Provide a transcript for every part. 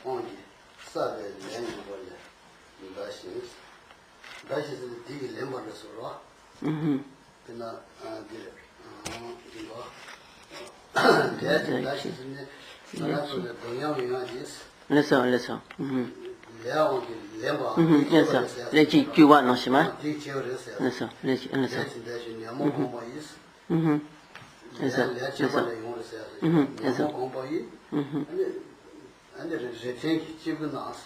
ongi sabe lengi bolle dashis dashis digi lembar sura pina dire digo dashis ne sarato de donya yajis lesa leongi lemba lesa lechi kiwa no shima di chiorese lesa lechi lesa dashi nyamo kombo is lesa lesa lesa kombo yi and je think chibunas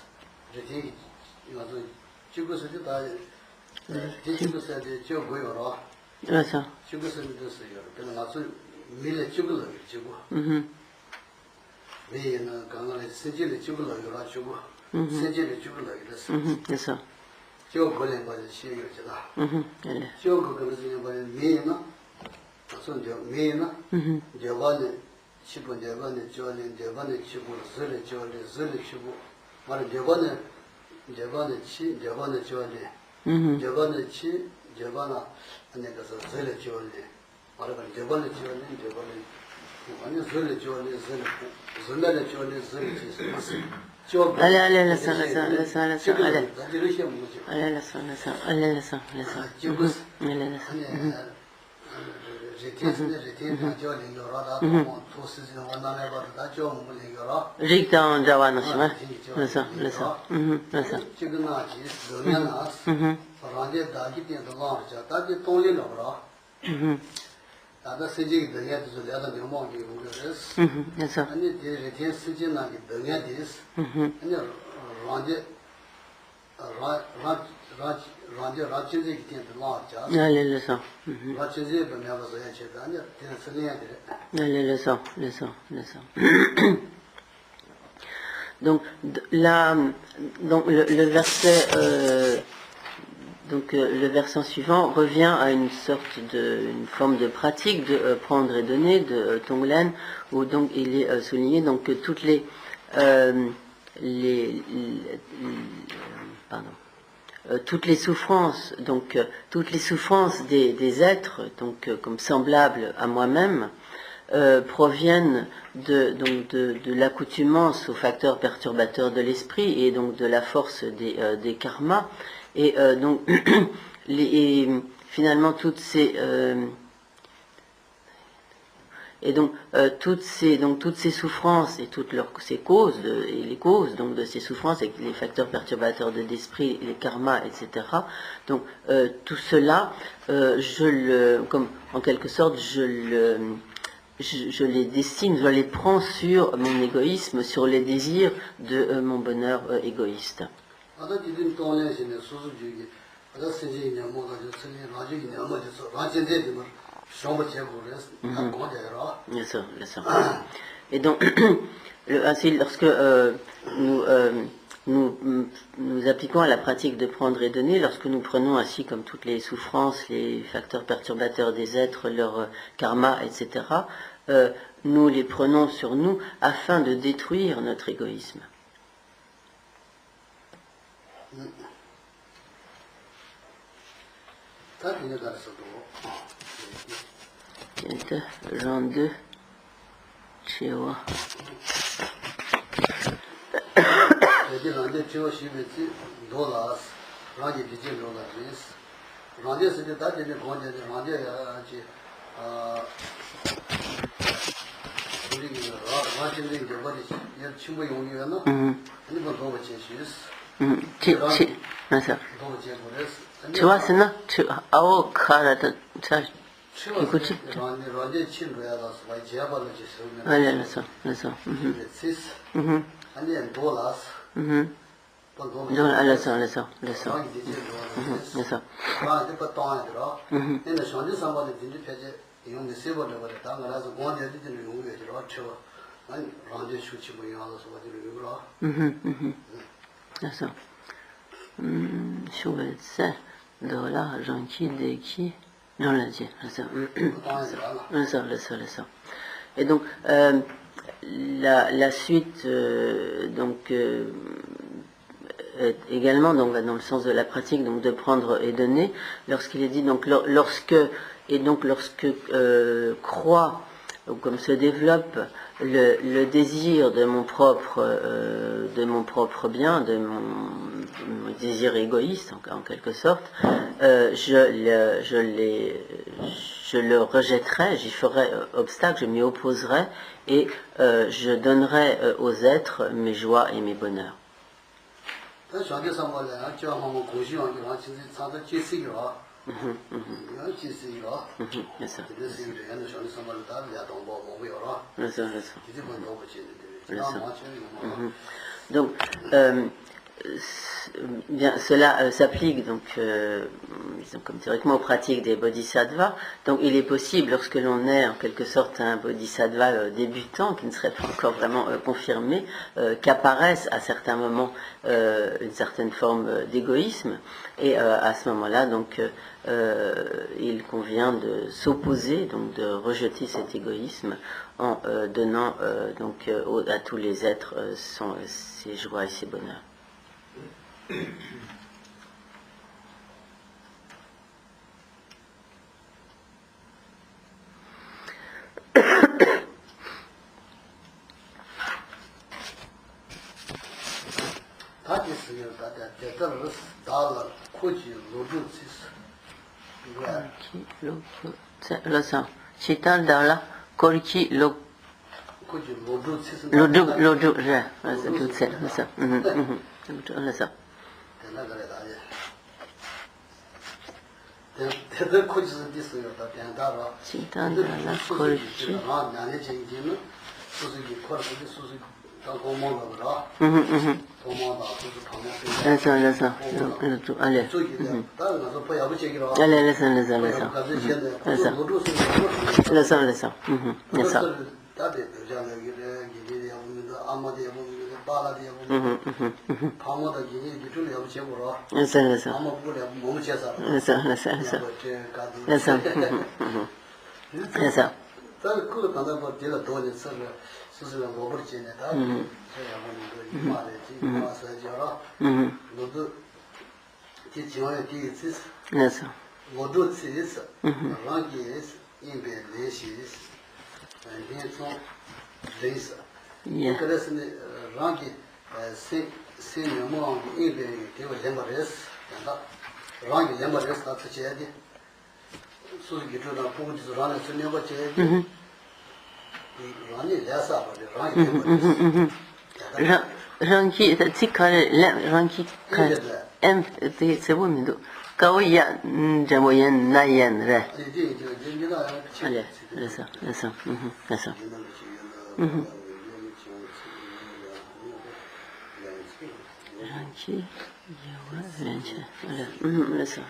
je think 이것도 chibu스 다 chibu스 데 저고요라 lesa chibu스도 있어요. 그래서 나서 밀에 chibu를 chibu 왜는 강간에 세제를 chibu를 요라 chibu 세제를 chibu를 이랬어. lesa 저 걸린 거지 시행이잖아. ele 저 그거는 뭐는 메나 무슨 저 메나 저번에 치고 저번에 저는 저번에 치고 저를 치고 말은 저번에 치 저번에 저번에 저번에 치 저번에 안에 가서 저를 저번에 말은 저번에 아니 저를 저번에 저를 저번에 allez lesa Rikta jawa no shima. Lesa. 지금 나지 너냐나스 바란데 다기 때도 나자 다기 통리 넣어라 다다 세지 너냐도 내가 명목이 그래서 Lesa. 아니 제제 세지 나기 너냐디스 아니 라진지 때도 나자 Allez lesa. 라진지 변해서 해야지 아니 되는 소리야 돼 Allez lesa. Donc là, donc le verset, le versant suivant revient à une une forme de pratique de prendre et donner de Tonglen, où donc il est souligné donc que toutes toutes les souffrances, donc toutes les souffrances des êtres, donc comme semblables à moi-même, proviennent de l'accoutumance aux facteurs perturbateurs de l'esprit et donc de la force des karmas et donc finalement toutes ces toutes ces souffrances et ces causes et les causes donc de ces souffrances et les facteurs perturbateurs de l'esprit, les karmas, etc. Donc tout cela, comme en quelque sorte, je les destine, je les prends sur mon égoïsme, sur les désirs de mon bonheur égoïste. Bien sûr. Et donc, ainsi, lorsque nous appliquons à la pratique de prendre et donner, lorsque nous prenons ainsi comme toutes les souffrances, les facteurs perturbateurs des êtres, leur karma, etc., nous les prenons sur nous afin de détruire notre égoïsme. Jean 2, Chewa. Chewa sena, ao kara da 이거지? Non, là, ça. Et donc, la suite, également, donc, va dans le sens de la pratique, donc, de prendre et donner, lorsqu'il est dit, donc, lorsque croît, ou comme se développe le désir de mon propre bien, de mon désir égoïste en quelque sorte, je le rejetterai, j'y ferai obstacle, je m'y opposerai et je donnerai aux êtres mes joies et mes bonheurs. Donc, bien, cela s'applique donc, disons, comme théoriquement aux pratiques des bodhisattvas. Donc, il est possible, lorsque l'on est en quelque sorte un bodhisattva débutant, qui ne serait pas encore vraiment confirmé, qu'apparaisse à certains moments une certaine forme d'égoïsme. Et à ce moment-là, donc, il convient de s'opposer, donc de rejeter cet égoïsme en donnant donc à tous les êtres ses joies et ses bonheurs. Chital dala koriki lo lodu je c'est ça ça chital dala koriki allez Ranki tikare ranki em c'est bon mais kaoya jamoyen nayen re allez ça ranki yawa ranchi allez ça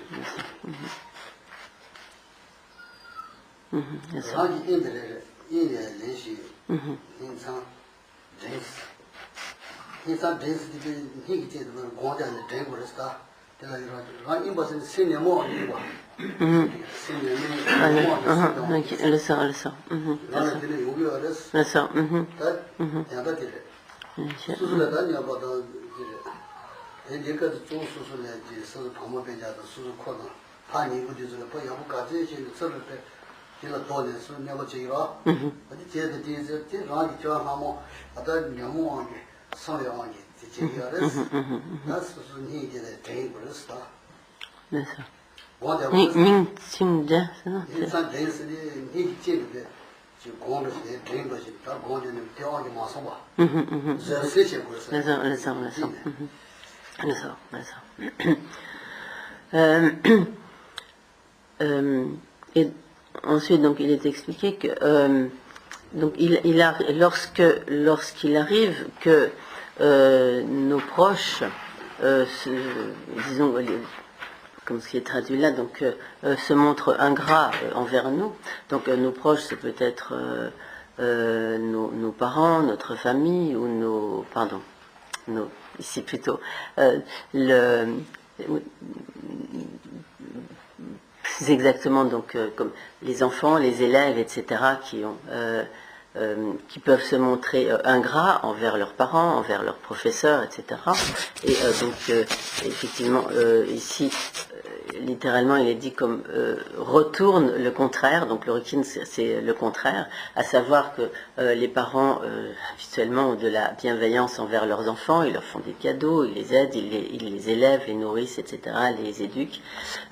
인산 벤스디 희기제 고자는 대고르스다. 내가 이런 인버스 신내모 이거. 알았어. 나는 근데 여기 알았어. 알았어. 내가 그래. 수술하다 냐보다 그래. 얘가 좀 수술해야지. 수술 방법 배자도 수술 코너. 판이 부지서 뭐 야부 가지 신 수술 때 제가 돈을 수 내가 지라. 어디 제가 뒤에서 라기 좋아하면 아다 명모하게 성령이 지지야레스. 나스스 니게데 대고르스다. 네. 닝 심데. 인산 댄스리 니 지르데 지금 공부를 된 것이 다 공부는 대화하게 마서 봐. 세세 그래서. Et ensuite, donc, il est expliqué que donc lorsqu'il arrive que nos proches, disons, comme ce qui est traduit là, donc se montrent ingrats envers nous. Donc nos proches, c'est peut-être nos parents, notre famille ou ici plutôt plus exactement donc comme les enfants, les élèves, etc. qui peuvent se montrer ingrats envers leurs parents, envers leurs professeurs, etc. Et donc effectivement ici littéralement, il est dit comme retourne le contraire, donc l'origine c'est le contraire, à savoir que les parents habituellement ont de la bienveillance envers leurs enfants, ils leur font des cadeaux, ils les aident, ils les élèvent, les nourrissent, etc., les éduquent,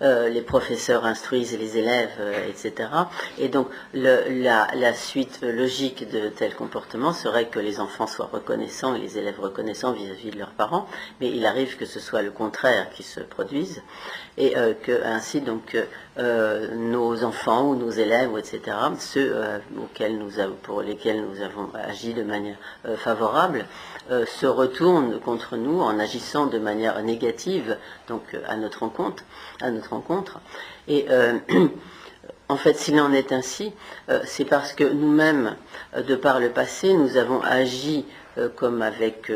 les professeurs instruisent les élèves, etc. Et donc la suite logique de tel comportement serait que les enfants soient reconnaissants et les élèves reconnaissants vis-à-vis de leurs parents, mais il arrive que ce soit le contraire qui se produise, et que ainsi donc nos enfants ou nos élèves, etc., ceux pour lesquels nous avons agi de manière favorable, se retournent contre nous en agissant de manière négative, donc à notre rencontre. Et en fait, s'il en est ainsi, c'est parce que nous-mêmes, de par le passé, nous avons agi comme avec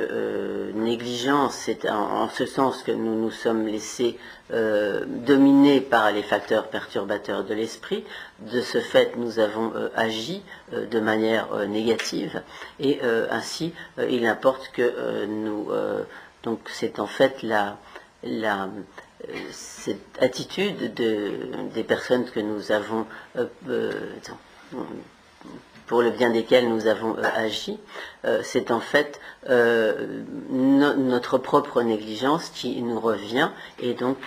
négligence, c'est en ce sens que nous nous sommes laissés dominer par les facteurs perturbateurs de l'esprit. De ce fait, nous avons agi de manière négative, et ainsi, il importe que nous... donc c'est en fait cette attitude des personnes que nous avons pour le bien desquels nous avons agi, c'est en fait notre propre négligence qui nous revient, et donc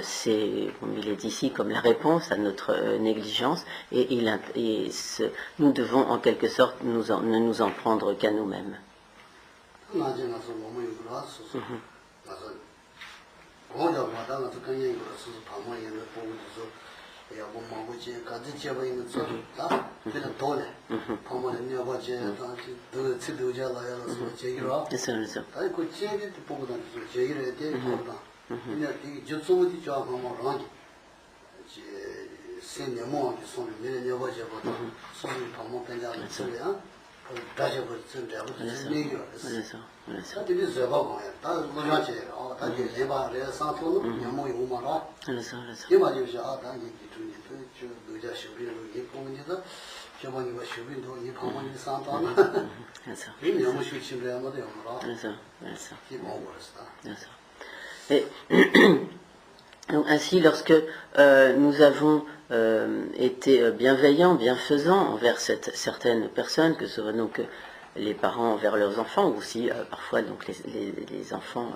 c'est, comme il est ici, comme la réponse à notre négligence, et nous devons en quelque sorte ne nous en prendre qu'à nous-mêmes. Et donc ainsi, lorsque nous avons été bienveillants, bienfaisants envers certaines personnes, que ce soit donc les parents envers leurs enfants, ou aussi parfois donc les enfants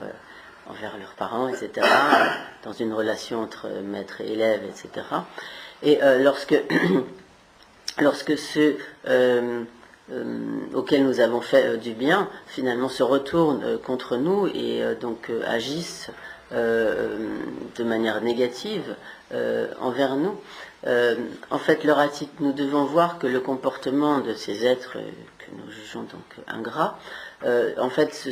envers leurs parents, etc., dans une relation entre maître et élève, etc. Et lorsque ceux auxquels nous avons fait du bien, finalement se retournent contre nous et donc agissent de manière négative envers nous, en fait, nous devons voir que le comportement de ces êtres que nous jugeons donc ingrats, en fait,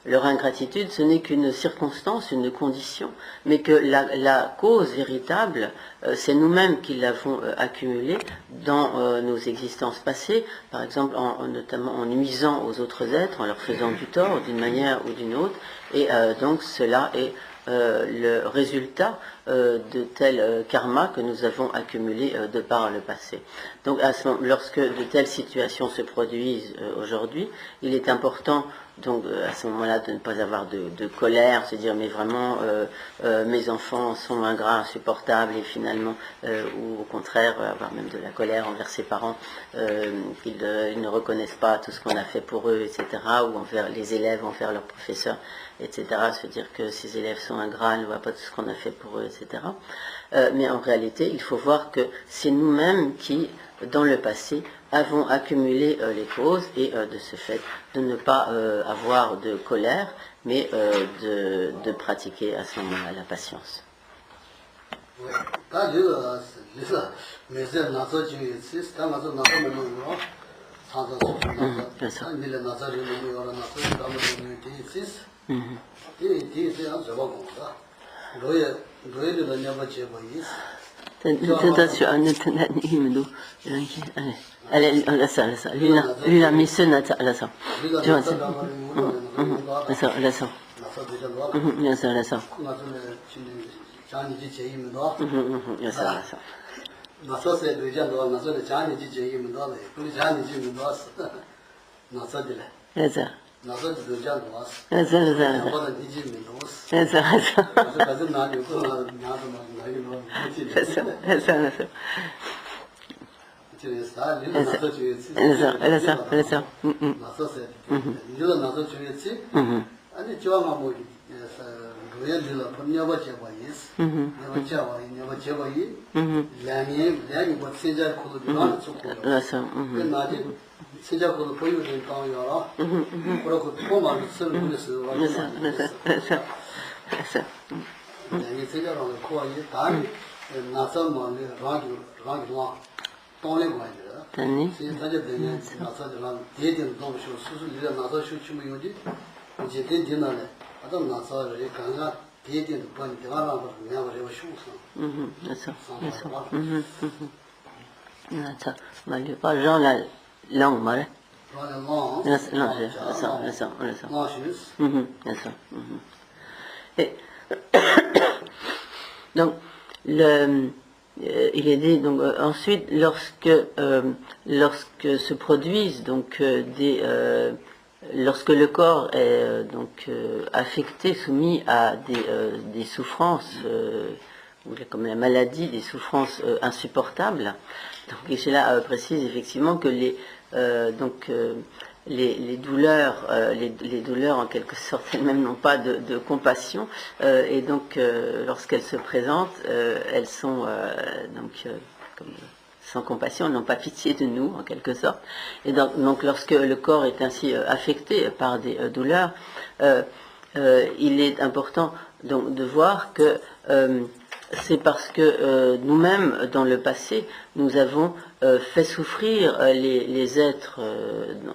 leur ingratitude, ce n'est qu'une circonstance, une condition, mais que la cause véritable, c'est nous-mêmes qui l'avons accumulée dans nos existences passées, par exemple notamment en nuisant aux autres êtres, en leur faisant du tort d'une manière ou d'une autre, et donc cela est le résultat de tel karma que nous avons accumulé de par le passé. Donc lorsque de telles situations se produisent aujourd'hui, il est important donc à ce moment-là de ne pas avoir de colère, se dire mais vraiment mes enfants sont ingrats, insupportables, et finalement ou au contraire avoir même de la colère envers ses parents, qu'ils ne reconnaissent pas tout ce qu'on a fait pour eux, etc., ou envers les élèves, envers leurs professeurs, etc., se dire que ces élèves sont ingrats, ne voient pas tout ce qu'on a fait pour eux, etc. Mais en réalité, il faut voir que c'est nous-mêmes qui, dans le passé, avons accumulé les causes, et de ce fait, de ne pas avoir de colère, mais de pratiquer à ce moment-là la patience. 신작으로 보여준 거요. 그렇고 포만을 쓰는 거였어요. 그래서 네, 신작으로 거의 다 나서만 랑랑 동네 거예요. 아니. 신작에 나서랑 대대로 너무 수술이라 나서 쉬면 요지. 이제 대대나네. 아담 나서를 강가 대대로 번 대화라고 내가 그래 쉬었어. Ça, bah, il pas Jean la langue, mal. Donc, il est dit donc ensuite lorsque se produisent donc lorsque le corps est donc affecté, soumis à des souffrances comme la maladie, des souffrances insupportables. Donc, et cela précise effectivement que les douleurs, les douleurs en quelque sorte elles-mêmes n'ont pas de compassion, et donc lorsqu'elles se présentent, elles sont comme sans compassion, elles n'ont pas pitié de nous en quelque sorte. Et donc lorsque le corps est ainsi affecté par des douleurs, il est important donc de voir que c'est parce que nous-mêmes, dans le passé, nous avons fait souffrir les êtres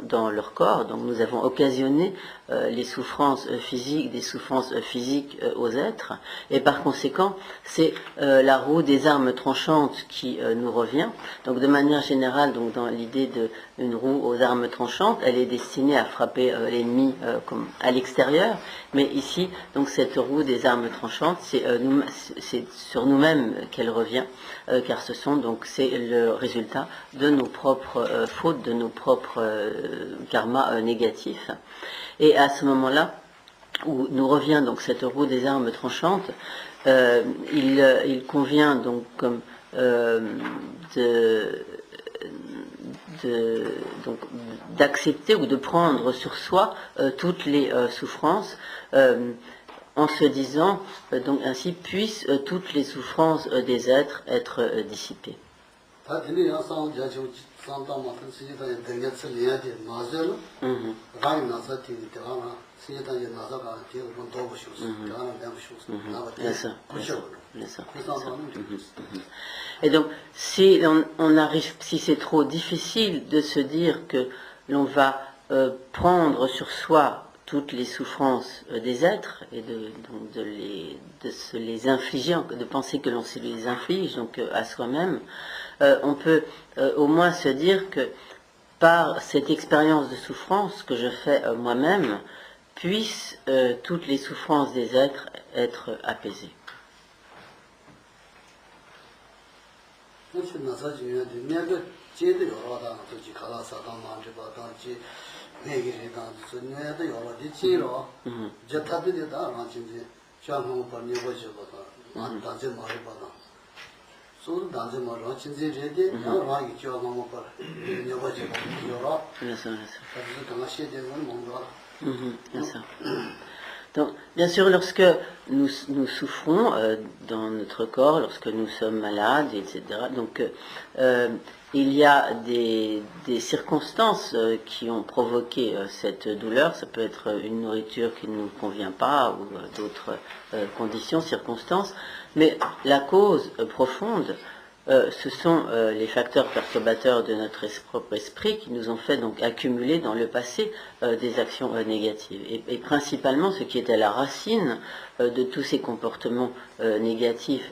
dans leur corps, donc nous avons occasionné les souffrances physiques, des souffrances physiques aux êtres, et par conséquent, c'est la roue des armes tranchantes qui nous revient. Donc de manière générale, donc dans l'idée d'une roue aux armes tranchantes, elle est destinée à frapper l'ennemi comme à l'extérieur, mais ici, donc cette roue des armes tranchantes, c'est sur nous-mêmes qu'elle revient, car c'est le résultat de nos propres fautes, de nos propres karmas négatifs. Et à ce moment-là, où nous revient donc cette roue des armes tranchantes, il convient donc comme d'accepter ou de prendre sur soi toutes les souffrances, en se disant donc ainsi puissent toutes les souffrances des êtres être dissipées. Et donc, si on arrive, si c'est trop difficile de se dire que l'on va prendre sur soi toutes les souffrances des êtres et de se les infliger, de penser que l'on se les inflige donc à soi-même, on peut au moins se dire que par cette expérience de souffrance que je fais moi-même, puissent toutes les souffrances des êtres être apaisées. Donc, bien sûr, lorsque nous souffrons dans notre corps, lorsque nous sommes malades, etc., donc il y a des circonstances qui ont provoqué cette douleur. Ça peut être une nourriture qui ne nous convient pas ou d'autres conditions, circonstances, mais la cause profonde, ce sont les facteurs perturbateurs de notre propre esprit qui nous ont fait donc accumuler dans le passé des actions négatives. Et principalement, ce qui est à la racine de tous ces comportements négatifs,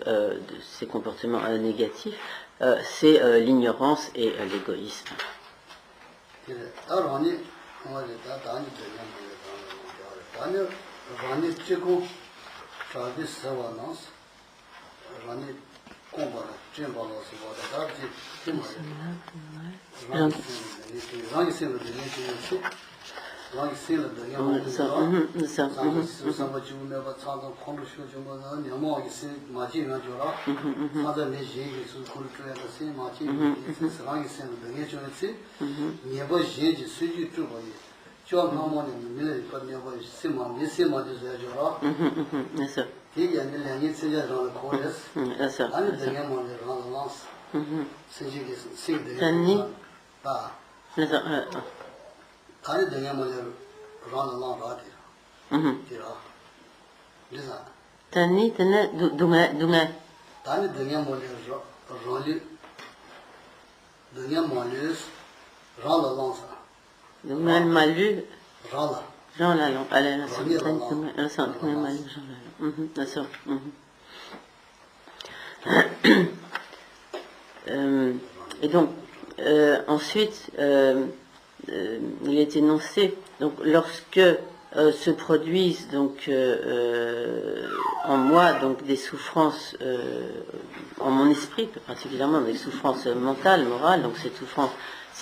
c'est l'ignorance et l'égoïsme. rāngi sēla dā yā mō tō sā sāmbā chū mē bā tsā dā khōndu shū chū mō dā nyā mō kī sē mā chī yā chō rā sā dā mē shē kī sū khōndu chū yā dā sē mā chī yā kī sē rāngi sēla dā yā chō yā sē nyā bā shē jī sū jī chū bā yī chō mā mō nī mē lā yī pā nyā bā sē mā mē sē mā chī sū yā chō rā tī yā nī lā yī sē yā rā rā khō yā sē ā nī dā yā mō nī rā rā lā sē jī kī sē dā yā tā 다리 등에 뭐냐 라는 라디 디라 리사 다니 드네 둥에 다리 등에 뭐냐 롤리 등에 뭐냐 라라랑사 둥에 말루 라라 라라랑 알레나 둥에 알상 둥에 말루 라라 d'accord et donc ensuite il est énoncé, donc lorsque se produisent donc en moi donc des souffrances en mon esprit plus particulièrement des souffrances mentales, morales, donc ces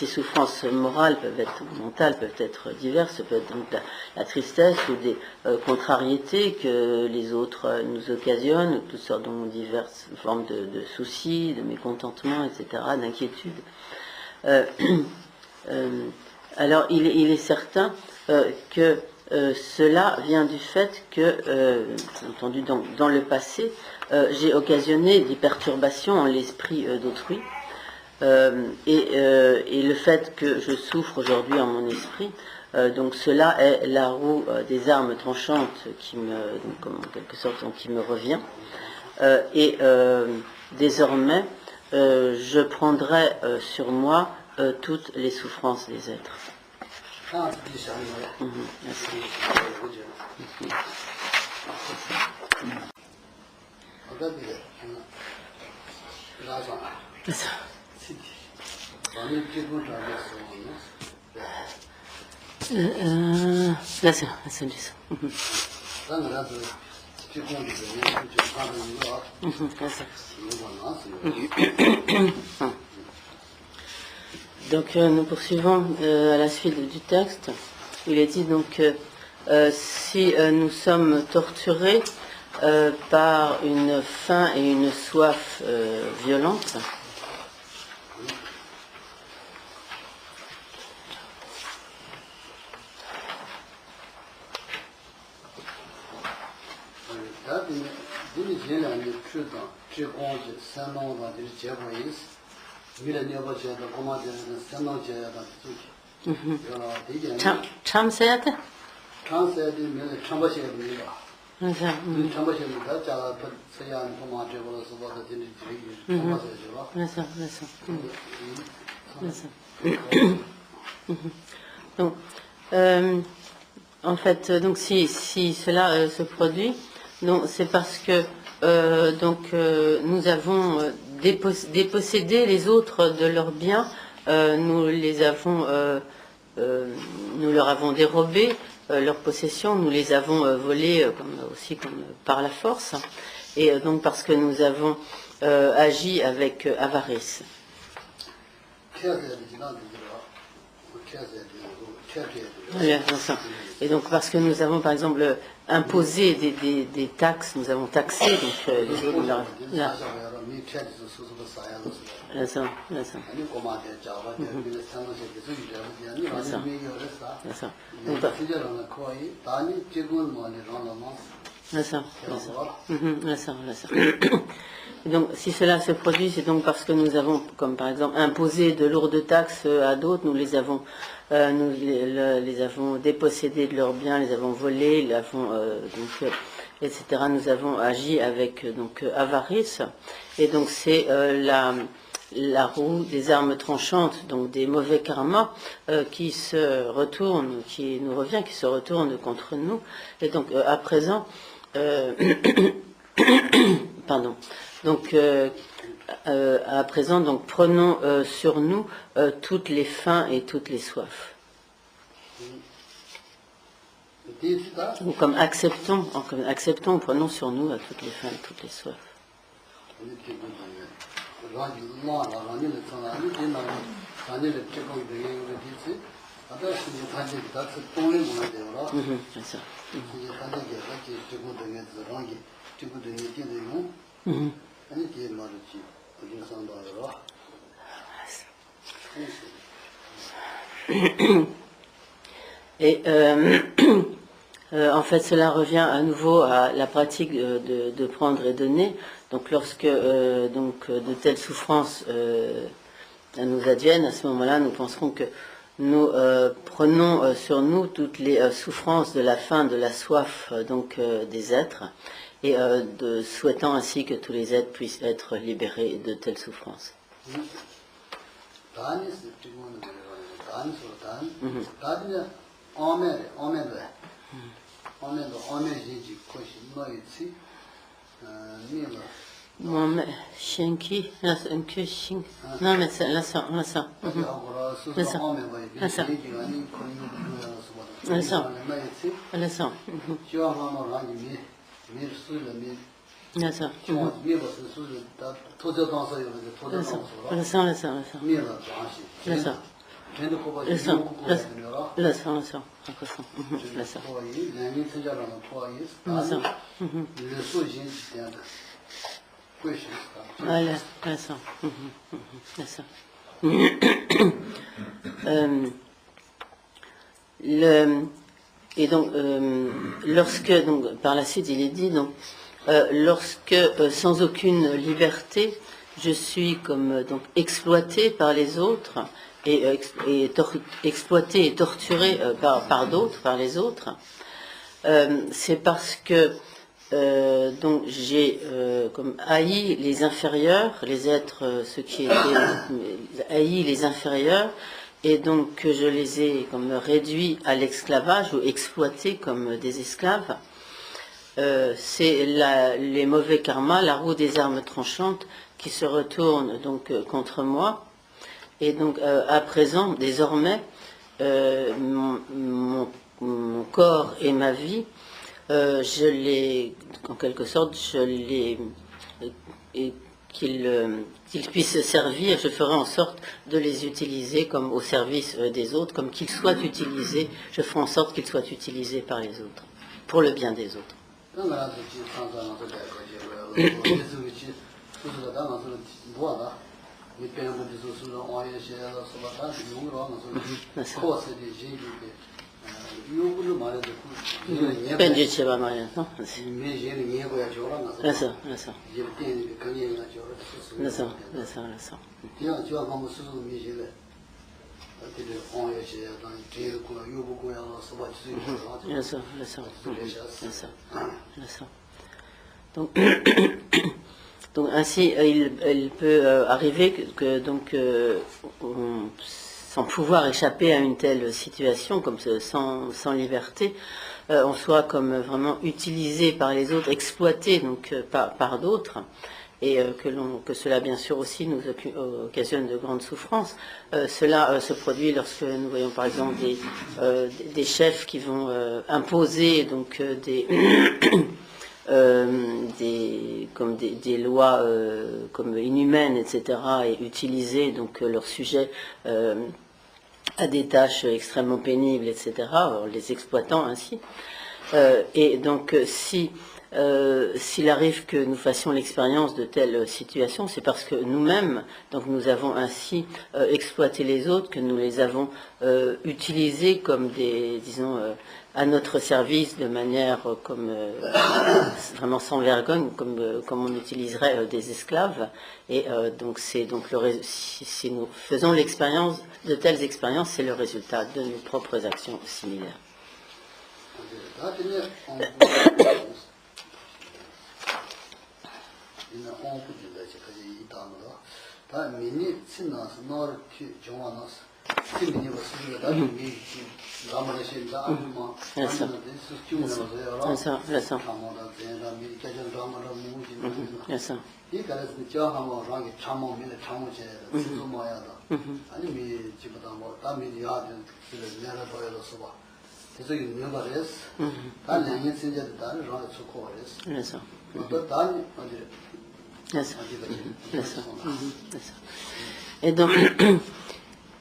souffrances morales peuvent être mentales, peuvent être diverses, peuvent être donc la tristesse ou des contrariétés que les autres nous occasionnent, toutes sortes donc diverses formes de soucis, de mécontentement, etc., d'inquiétude. Alors il est certain que cela vient du fait que, entendu dans le passé, j'ai occasionné des perturbations en l'esprit d'autrui, et le fait que je souffre aujourd'hui en mon esprit, donc cela est la roue des armes tranchantes qui me, donc, en quelque sorte, donc, qui me revient, et désormais je prendrai sur moi toutes les souffrances des êtres. Donc nous poursuivons à la suite du texte. Il est dit donc si nous sommes torturés par une faim et une soif violentes, 참새한테? 참새한테 매일 참바시가 그래서 참바시가 자라 서양 도마제 걸어서 봐도 되는 지리 참바시죠. Donc, en fait, donc si cela se produit, c'est parce que nous avons dépossédé les autres de leurs biens, nous leur avons dérobé leurs possessions, nous les avons volées comme par la force, et donc parce que nous avons agi avec avarice. Et donc parce que nous avons par exemple imposé des taxes, nous avons taxé donc les autres. Donc, si cela se produit, c'est donc parce que nous avons, comme par exemple, imposé de lourdes taxes à d'autres, nous les avons dépossédés de leurs biens, les avons volés, etc. Nous avons agi avec avarice, et donc c'est la roue des armes tranchantes, donc des mauvais karmas qui se retournent, qui nous revient, qui se retournent contre nous, et donc à présent. Pardon. Donc, à présent, donc, prenons sur nous toutes les faims et toutes les soifs. Donc, comme acceptons, prenons sur nous toutes les faims et toutes les soifs. 아까 이제 단지 다 동네 문화 되어라. 그래서 이제 단지 이렇게 지금 등에서 랑이 지금 등에 뛰는 아니 뒤에 말이지. 어디 상담하러. Et en fait, cela revient à nouveau à la pratique de prendre et donner. Donc, lorsque de telles souffrances nous adviennent, à ce moment-là, nous penserons que nous prenons sur nous toutes les souffrances de la faim, de la soif des êtres, et souhaitant ainsi que tous les êtres puissent être libérés de telles souffrances. Shinki, non mais c'est la sang. Et donc, lorsque, donc, par la suite, il est dit, donc, lorsque, sans aucune liberté, je suis comme donc exploité par les autres et exploité et torturé par d'autres, par les autres, c'est parce que donc j'ai comme haï les inférieurs, les êtres, ceux qui étaient haï les inférieurs, et donc que je les ai comme réduits à l'esclavage ou exploités comme des esclaves. C'est les mauvais karmas, la roue des armes tranchantes qui se retourne donc contre moi. Et donc à présent, désormais, mon corps et ma vie, je les, en quelque sorte, qu'ils puissent servir, je ferai en sorte de les utiliser comme au service des autres, comme qu'ils soient utilisés, je ferai en sorte qu'ils soient utilisés par les autres, pour le bien des autres. Donc ainsi, il peut arriver que sans pouvoir échapper à une telle situation, comme sans liberté, on soit comme vraiment utilisé par les autres, exploité donc par d'autres, et que cela bien sûr aussi nous occasionne de grandes souffrances. Cela se produit lorsque nous voyons par exemple des chefs qui vont imposer donc des lois comme inhumaines, etc., et utiliser donc leurs sujets à des tâches extrêmement pénibles, etc., en les exploitant ainsi. Et donc s'il arrive que nous fassions l'expérience de telles situations, c'est parce que nous-mêmes, donc nous avons ainsi exploité les autres, que nous les avons utilisés comme des, disons, à notre service de manière comme vraiment sans vergogne, comme on utiliserait des esclaves. Et donc si nous faisons l'expérience de telles expériences, c'est le résultat de nos propres actions similaires.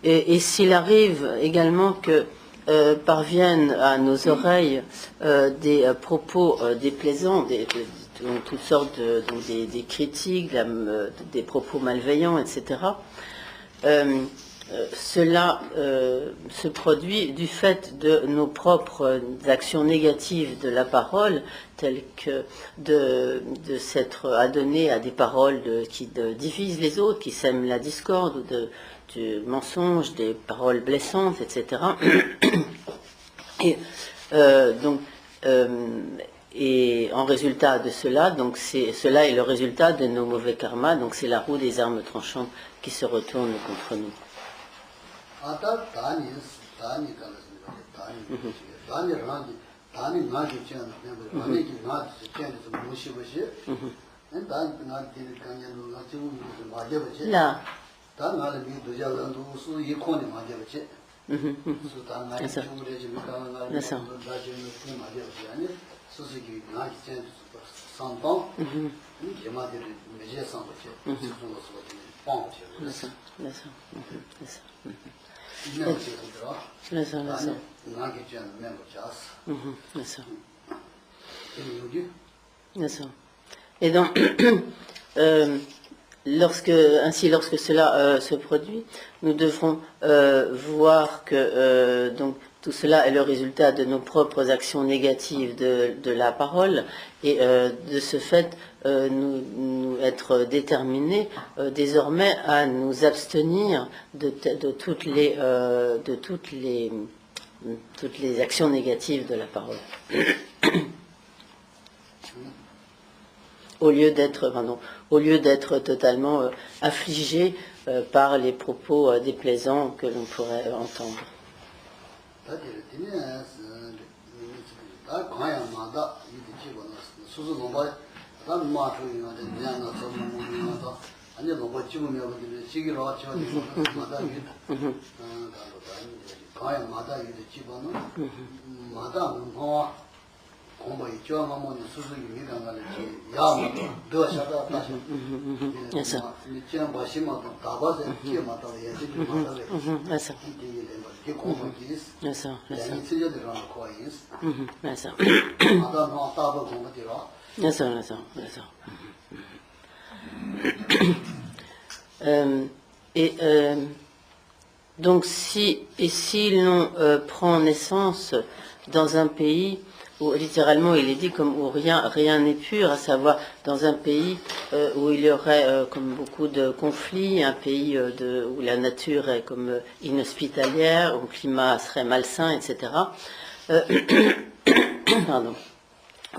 Et s'il arrive également que parviennent à nos oreilles des propos déplaisants, donc toutes sortes des critiques, des propos malveillants, etc. Cela se produit du fait de nos propres actions négatives de la parole, telles que de s'être adonné à des paroles qui divisent les autres, qui sèment la discorde, ou du mensonge, des paroles blessantes, etc. Et et en résultat de cela, donc cela est le résultat de nos mauvais karmas, donc c'est la roue des armes tranchantes qui se retourne contre nous. Là. Et donc, lorsque cela se produit, nous devrons voir que donc tout cela est le résultat de nos propres actions négatives de la parole, et de ce fait nous être déterminés désormais à nous abstenir de toutes les actions négatives de la parole. Au lieu d'être totalement affligé par les propos déplaisants que l'on pourrait entendre. Donc si l'on prend naissance dans un pays où littéralement il est dit comme où rien n'est pur, à savoir dans un pays où il y aurait comme beaucoup de conflits, un pays où la nature est comme inhospitalière, où le climat serait malsain, etc. Pardon.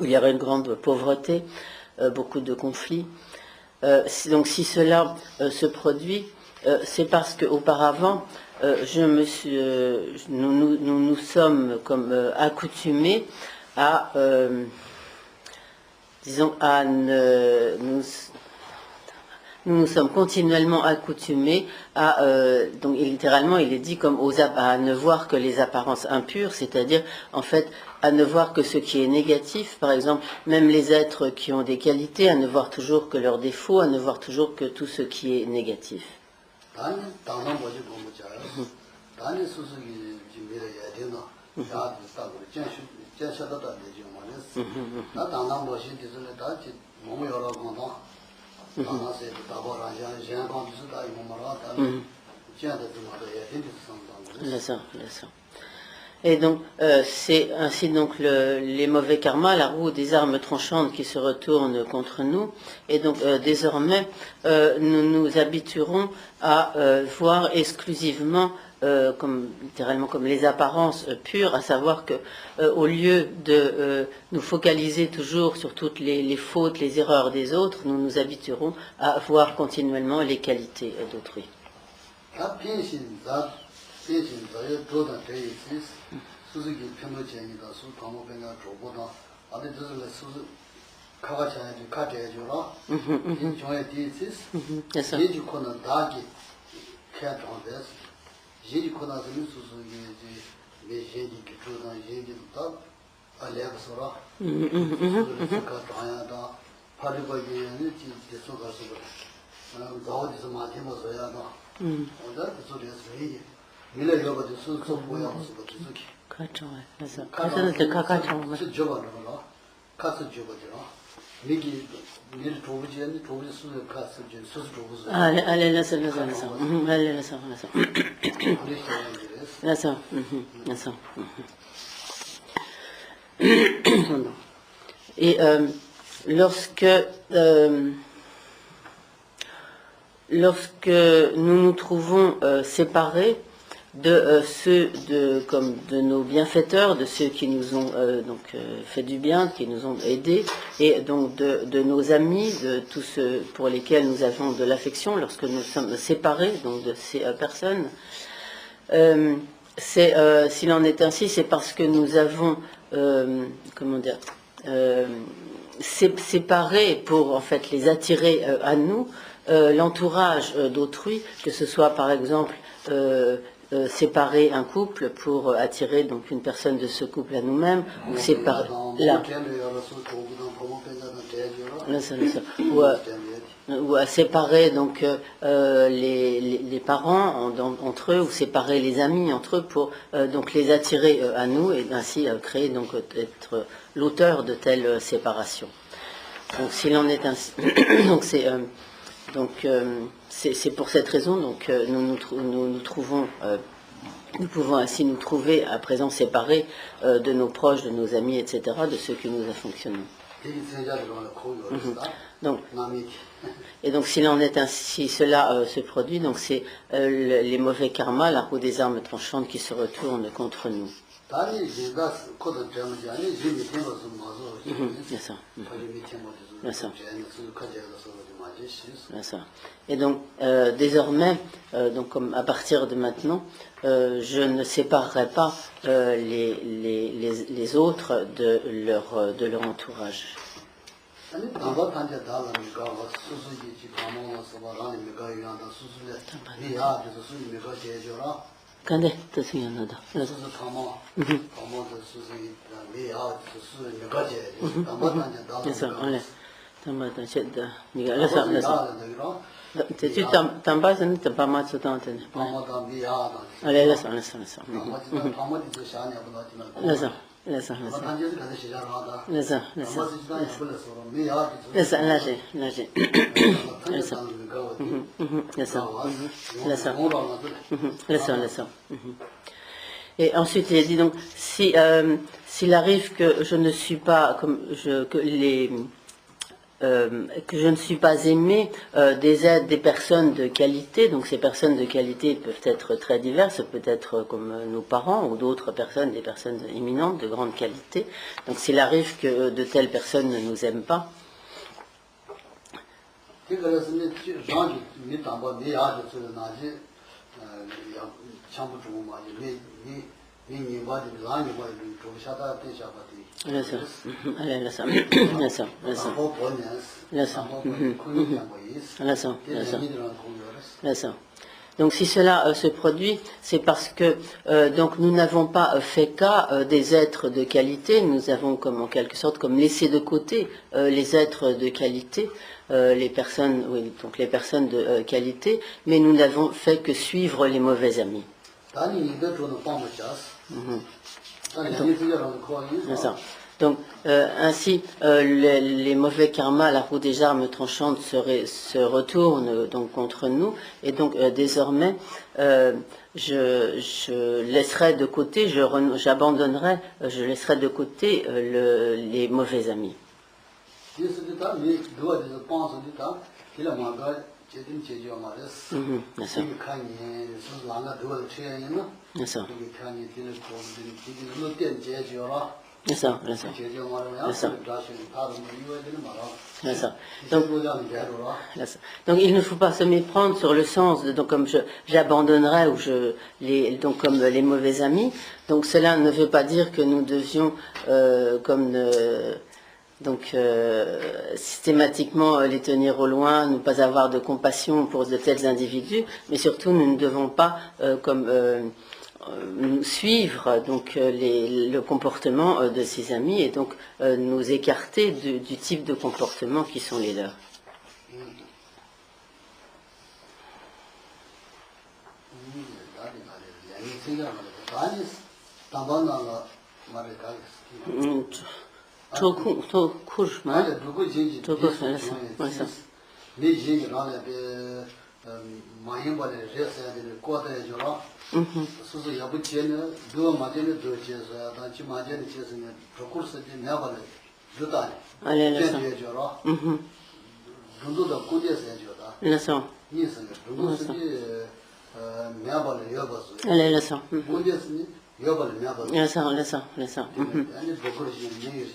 Où il y aurait une grande pauvreté, beaucoup de conflits. Donc si cela se produit, c'est parce qu'auparavant, nous sommes comme accoutumés à, nous sommes continuellement accoutumés à, donc littéralement il est dit comme à ne voir que les apparences impures, c'est-à-dire en fait à ne voir que ce qui est négatif, par exemple même les êtres qui ont des qualités, à ne voir toujours que leurs défauts, à ne voir toujours que tout ce qui est négatif. Et donc, c'est ainsi donc les mauvais karmas, la roue des armes tranchantes qui se retournent contre nous. Et donc, désormais, nous nous habituerons à voir exclusivement, littéralement comme les apparences pures, à savoir que au lieu de nous focaliser toujours sur toutes les fautes, les erreurs des autres, nous nous habituerons à voir continuellement les qualités d'autrui. 밀레 여버도 수수 보여 수도 주기 가죠. 그래서 가서는 가죠. 수 줘봐라 가서 줘봐죠 미기 밀 도부지는 도부 수수 가서 줘 수수 도부지 알레라서 Et lorsque nous nous trouvons séparés de ceux de nos bienfaiteurs, de ceux qui nous ont fait du bien, qui nous ont aidés, et donc de nos amis, de tous ceux pour lesquels nous avons de l'affection, lorsque nous sommes séparés donc de ces personnes, s'il en est ainsi, c'est parce que nous avons séparé pour en fait les attirer à nous l'entourage d'autrui, que ce soit par exemple séparer un couple pour attirer donc une personne de ce couple à nous-mêmes, ou séparer ou à séparer donc les parents entre eux, ou séparer les amis entre eux pour donc les attirer à nous et ainsi créer donc être l'auteur de telle séparation. Donc s'il en est ainsi, c'est pour cette raison donc nous pouvons ainsi nous trouver à présent séparés de nos proches, de nos amis, etc., de ceux qui nous affectionnent. Donc, et donc s'il en est ainsi, cela se produit, donc c'est les mauvais karmas, la roue des armes tranchantes qui se retournent contre nous. Et donc désormais, donc comme à partir de maintenant, je ne séparerai pas les autres de leur entourage. Tu t'en bats, tu n'as pas mal de temps. Allez, laisse-moi. Et ensuite, il a dit donc, s'il arrive que je ne suis pas que je ne suis pas aimé des aides des personnes de qualité, donc ces personnes de qualité peuvent être très diverses, peut-être comme nos parents ou d'autres personnes, des personnes éminentes de grande qualité. Donc s'il arrive que de telles personnes ne nous aiment pas, donc si cela se produit, c'est parce que donc nous n'avons pas fait cas des êtres de qualité, nous avons comme en quelque sorte comme laissé de côté les êtres de qualité, les personnes de qualité, mais nous n'avons fait que suivre les mauvais amis. Donc ainsi les mauvais karmas, la roue des armes tranchantes se retournent donc contre nous, et donc désormais je laisserai de côté, j'abandonnerai, je laisserai de côté les mauvais amis. Donc il ne faut pas se méprendre sur le sens de, donc comme j'abandonnerai ou donc comme les mauvais amis. Donc cela ne veut pas dire que nous devions systématiquement les tenir au loin, ne pas avoir de compassion pour de tels individus, mais surtout nous ne devons pas suivre donc le comportement de ses amis et donc nous écarter du type de comportement qui sont les leurs. 생각을 많이 담반나가 말을 가겠어. 더 쿠르마. 아니 누구 진지 맞아. 네 진지 나래 마힘발에 레서야 되는 꼬다에 줘라. 수수 야부치는 누가 맞는 더 제서야 단지 맞는 제서는 프로쿠르스지 내발에 주다니. 알레라서. 줘라. 누구도 꾸려서 줘라. 라서. 니서 누구스지 내발에 여버서. 알레라서. 문제스니 여발에 내버서. 라서. 아니 보고르지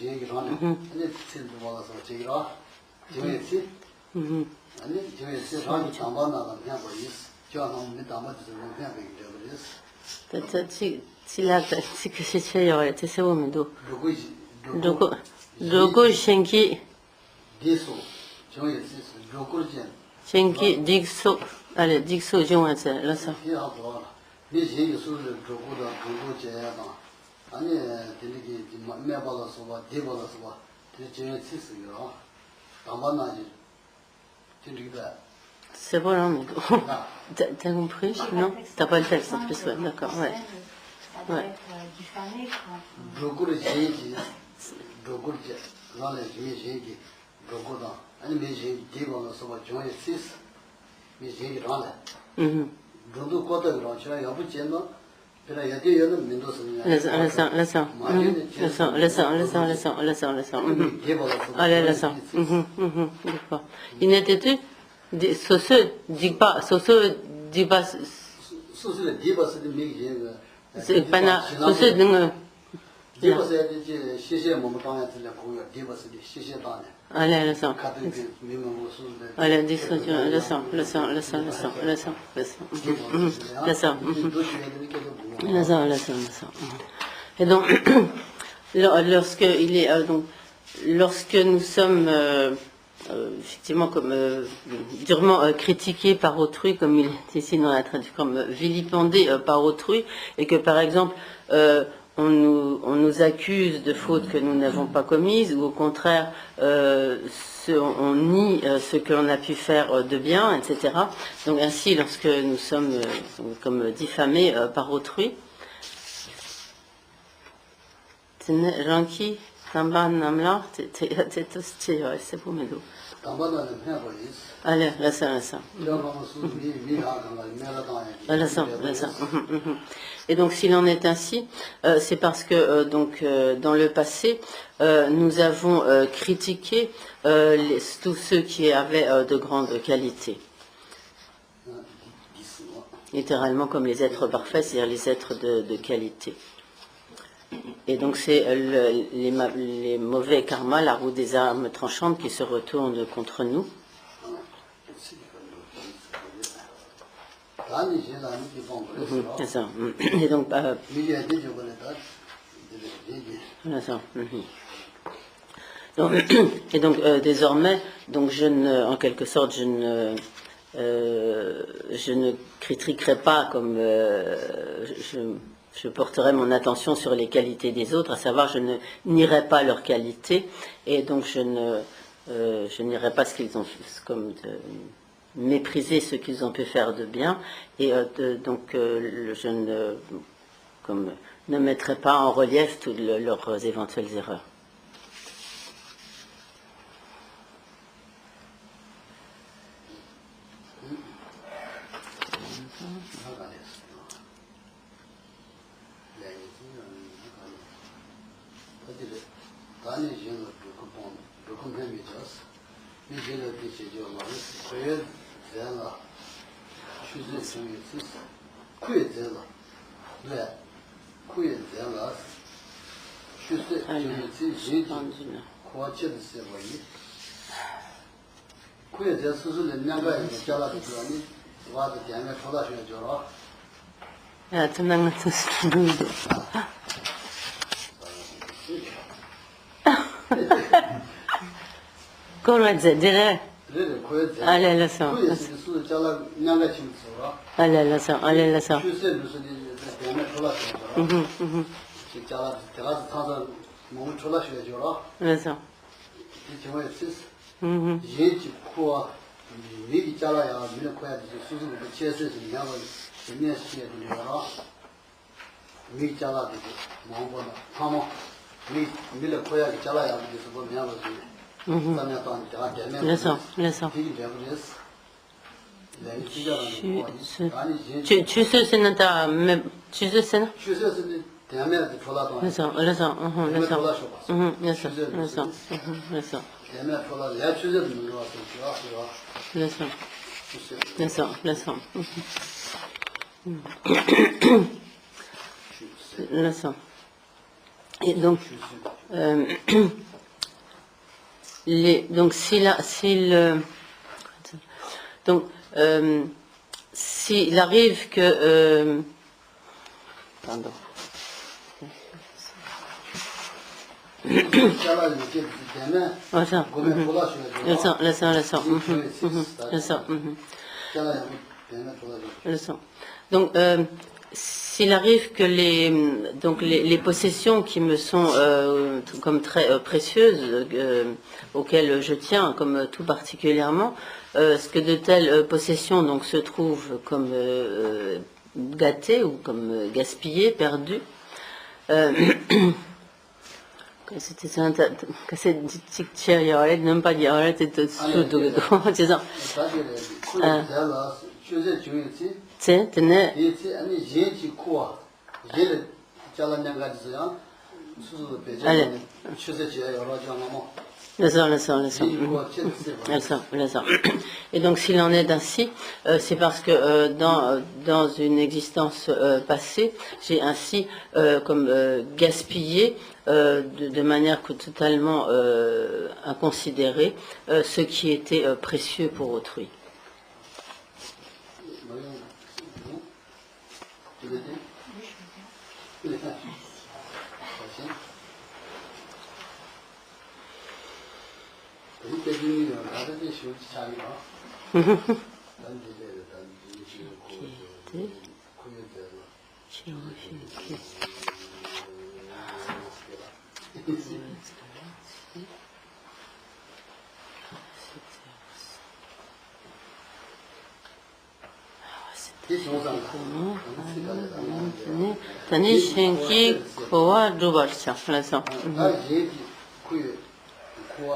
얘기를 하네. 아니 진도 몰라서 제가 저기 아니 저기 세상이 담반나가 그냥 버리스. 저는 못 담아서 그냥 버리스. que c'est chérie, c'est ça, mais d'où 누구 Shenki, 디소 저기 누구지? Shenki, Dixo, allez, Dixo, Jean, c'est là ça. 피하고 네 제일 수를 누구도 누구제야다. 아니 되게 매발아서 봐, 대발아서 봐. 되게 치스요. 담반나지. 진리가 C'est voilà, mais t'as compris? Non? T'as pas le texte en plus, ouais, d'accord, ouais. Ouais. 누구를 제기 누구를 라래 제기 누구다 아니 메시 디고서 봐 joie sis 메시 라래 누구 거다 그러죠 여부 젠노 그래 여대여는 민도스냐 Laissons. Allez, laissons. D'accord. Il n'était-tu? Soso, dis pas. 수술에 디버스도 미기가 C'est pas na. Soso, donc. 디버스에 이제 시시에 몸을 당해 들려 보여 디버스도 시시에 당해 Allez, laissons. 카드게 미면 수술에 Allez, laissons. Et donc, lorsque nous sommes effectivement comme durement critiqués par autrui, comme il est ici dans la traduction, comme vilipendés par autrui, et que par exemple on nous accuse de fautes que nous n'avons pas commises, ou au contraire on nie ce que l'on a pu faire de bien, etc. Donc ainsi, lorsque nous sommes comme diffamés par autrui, Ranki, Tamba Namla, c'est pour mes dos. Allez, laisse. Et donc, s'il en est ainsi, c'est parce que dans le passé, nous avons critiqué tous ceux qui avaient de grandes qualités. Littéralement comme les êtres parfaits, c'est-à-dire les êtres de qualité. Et donc c'est les mauvais karmas, la roue des armes tranchantes qui se retournent contre nous. C'est ça. Et donc, désormais, en quelque sorte, je ne critiquerai pas comme je porterai mon attention sur les qualités des autres, à savoir je ne nierai pas leurs qualités, et donc je nierai pas ce qu'ils ont comme mépriser ce qu'ils ont pu faire de bien, et je ne mettrai pas en relief toutes leurs éventuelles erreurs. Comment dire? Allez, laissons. 미 잘라도 뭐보다 파모 미 밀어 코야 잘라야 돼서 뭐 미안하지 그다음에 또 내가 되면 그래서 이게 되버렸어 내가 지자라는 거 아니 주스는 다 주스는 주스는 대면에 돌아도 그래서 대면 돌아도 야 주스는 물어왔어 Et donc, s'il arrive que pardon. Donc, s'il arrive que les possessions qui me sont comme très précieuses, auxquelles je tiens comme tout particulièrement, ce que de telles possessions donc se trouvent comme gâtées ou comme gaspillées, perdues. C'était ça, c'est non pas dire, c'est tenez. Et donc s'il en est ainsi, c'est parce que dans une existence passée, j'ai ainsi comme gaspillé de manière totalement inconsidérée ce qui était précieux pour autrui.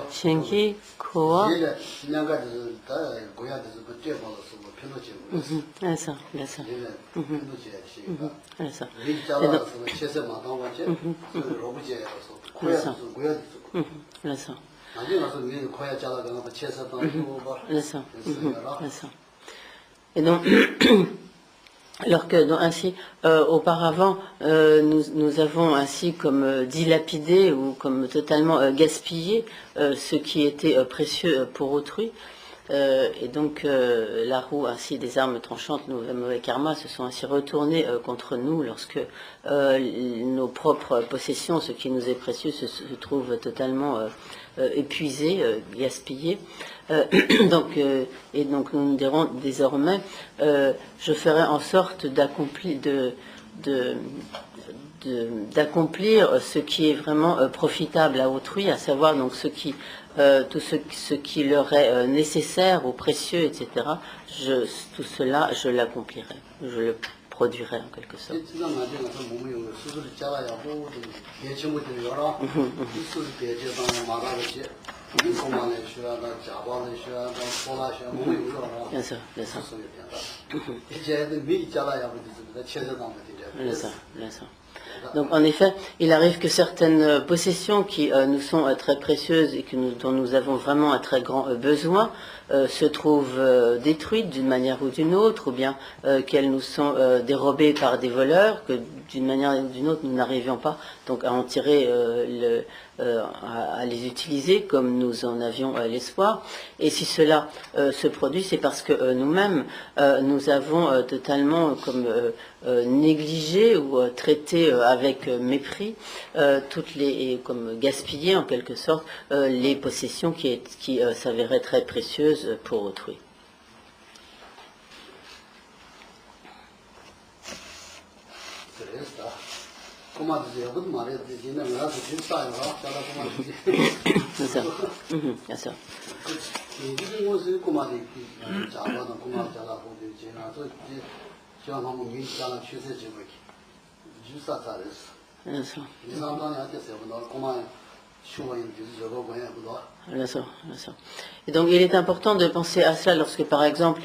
신기 코와 Et donc alors que donc, ainsi auparavant nous avons ainsi comme dilapidé ou comme totalement gaspillé ce qui était précieux pour autrui, et donc la roue ainsi des armes tranchantes, nos mauvais karmas se sont ainsi retournés contre nous lorsque nos propres possessions, ce qui nous est précieux, se trouve totalement épuisé, gaspillé. Donc nous nous dirons désormais, je ferai en sorte d'accomplir ce qui est vraiment profitable à autrui, à savoir donc tout ce qui leur est nécessaire ou précieux, etc. Tout cela, je l'accomplirai, je le produirai en quelque sorte. Bien sûr. Donc en effet, il arrive que certaines possessions qui nous sont très précieuses et dont nous avons vraiment un très grand besoin se trouvent détruites d'une manière ou d'une autre, ou bien qu'elles nous sont dérobées par des voleurs, que d'une manière ou d'une autre nous n'arrivions pas donc à en tirer à les utiliser comme nous en avions l'espoir. Et si cela se produit, c'est parce que nous-mêmes nous avons totalement comme négligé ou traité avec mépris comme gaspillé en quelque sorte les possessions qui s'avéraient très précieuses pour autrui. Et donc il est important de penser à cela lorsque par exemple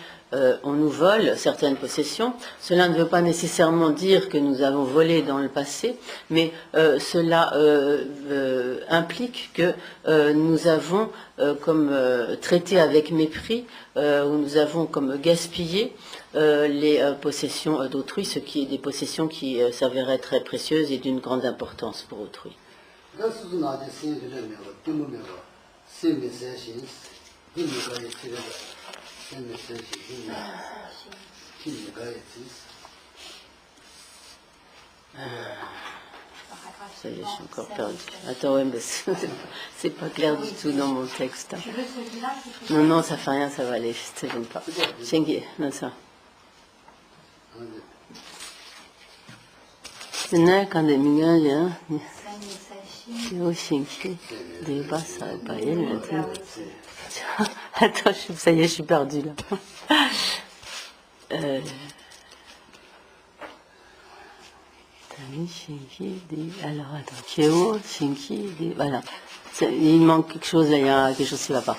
on nous vole certaines possessions. Cela ne veut pas nécessairement dire que nous avons volé dans le passé, mais cela implique que nous avons comme traité avec mépris, ou nous avons comme gaspillé les possessions d'autrui, ce qui est des possessions qui s'avèrent très précieuses et d'une grande importance pour autrui. Ça y est, je suis encore perdue. Attends, ouais, mais c'est pas clair du tout dans mon texte. Non, non, ça fait rien, ça va aller, je ne pas. Shingi, non, ça. C'est né quand des mignons,有兴趣de pas ça pas elle. Attends, ça y est, je suis perdue là. Alors attends, Kyo, Shinki, voilà. Il manque quelque chose là, il y a quelque chose qui ne va pas.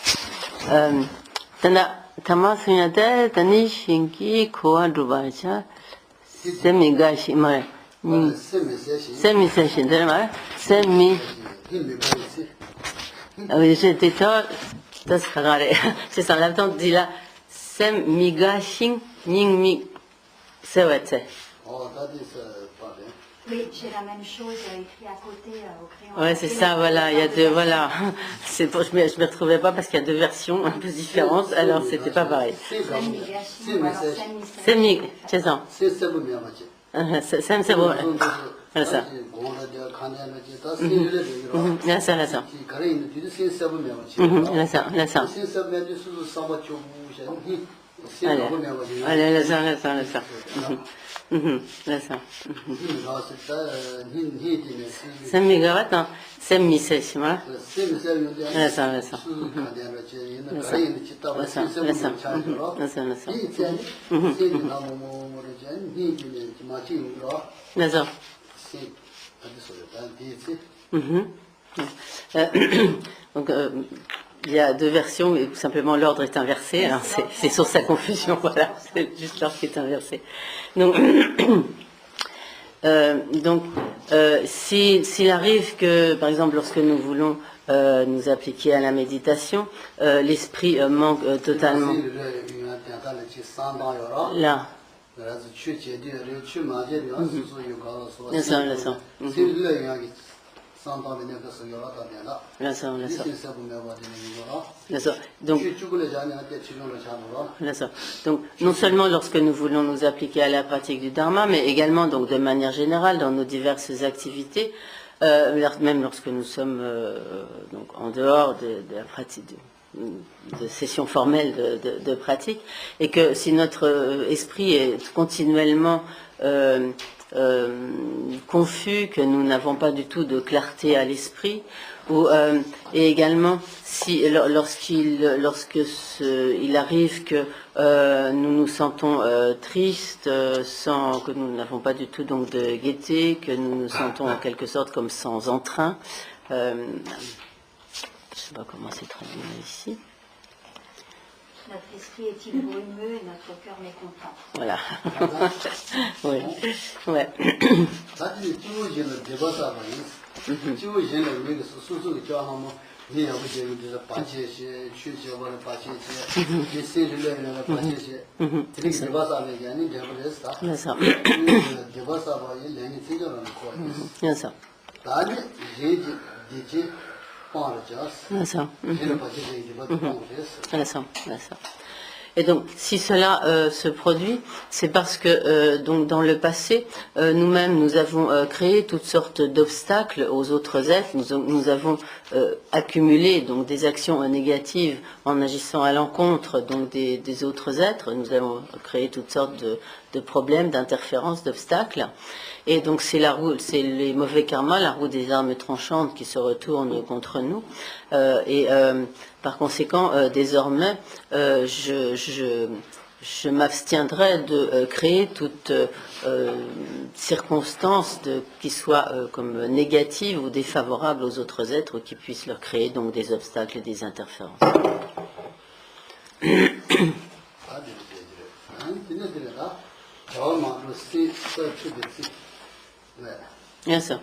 Tama Sunyate, Tani Shinki, Koa Dubacha, Semigashi, Mare. Semi-session, semi. Oui, j'étais tard, c'est ça, la tante dit là, semi-gashing, ning-mi, c'est vrai, c'est. Oui, j'ai la même chose écrit à côté au crayon. Oui, c'est ça, voilà, il y a deux, voilà. Je ne me retrouvais pas parce qu'il y a deux versions un peu différentes, alors c'était pas pareil. Semi, c'est ça. C'est bon. C'est ça. Là, ça, là, ça. Là, ça, là, ça. Allez, là, ça, là, ça, là, ça. Là, ça. C'est mégawatt, non? C'est mi-sèche, voilà. Là, ça, là, ça. Là, ça, là, ça, là, ça. Là, ça, là, ça. Là, ça. Donc, il y a deux versions, mais simplement l'ordre est inversé. Hein, c'est sur sa confusion, voilà. C'est juste l'ordre qui est inversé. Donc, s'il arrive que, par exemple, lorsque nous voulons nous appliquer à la méditation, l'esprit manque totalement. Là. Donc, non seulement lorsque nous voulons nous appliquer à la pratique du Dharma, mais également donc de manière générale dans nos diverses activités, même lorsque nous sommes donc en dehors de la pratique de sessions formelles de pratique, et que si notre esprit est continuellement confus, que nous n'avons pas du tout de clarté à l'esprit, et également si lorsqu'il arrive que nous nous sentons tristes, sans que nous n'avons pas du tout donc de gaieté, que nous nous sentons en quelque sorte comme sans entrain. Je ne sais pas comment c'est traduit ici. Notre esprit est-il brumeux et notre cœur mécontent. Voilà. Oui. Ouais. Et donc, si cela se produit, c'est parce que donc dans le passé, nous-mêmes, nous avons créé toutes sortes d'obstacles aux autres êtres. Nous avons accumulé donc des actions négatives en agissant à l'encontre donc des autres êtres. Nous avons créé toutes sortes de problèmes, d'interférences, d'obstacles. Et donc c'est les mauvais karmas, la roue des armes tranchantes qui se retournent contre nous. Par conséquent, désormais, je m'abstiendrai de créer toute circonstance qui soit comme négative ou défavorable aux autres êtres, qui puissent leur créer donc des obstacles et des interférences. Bien sûr.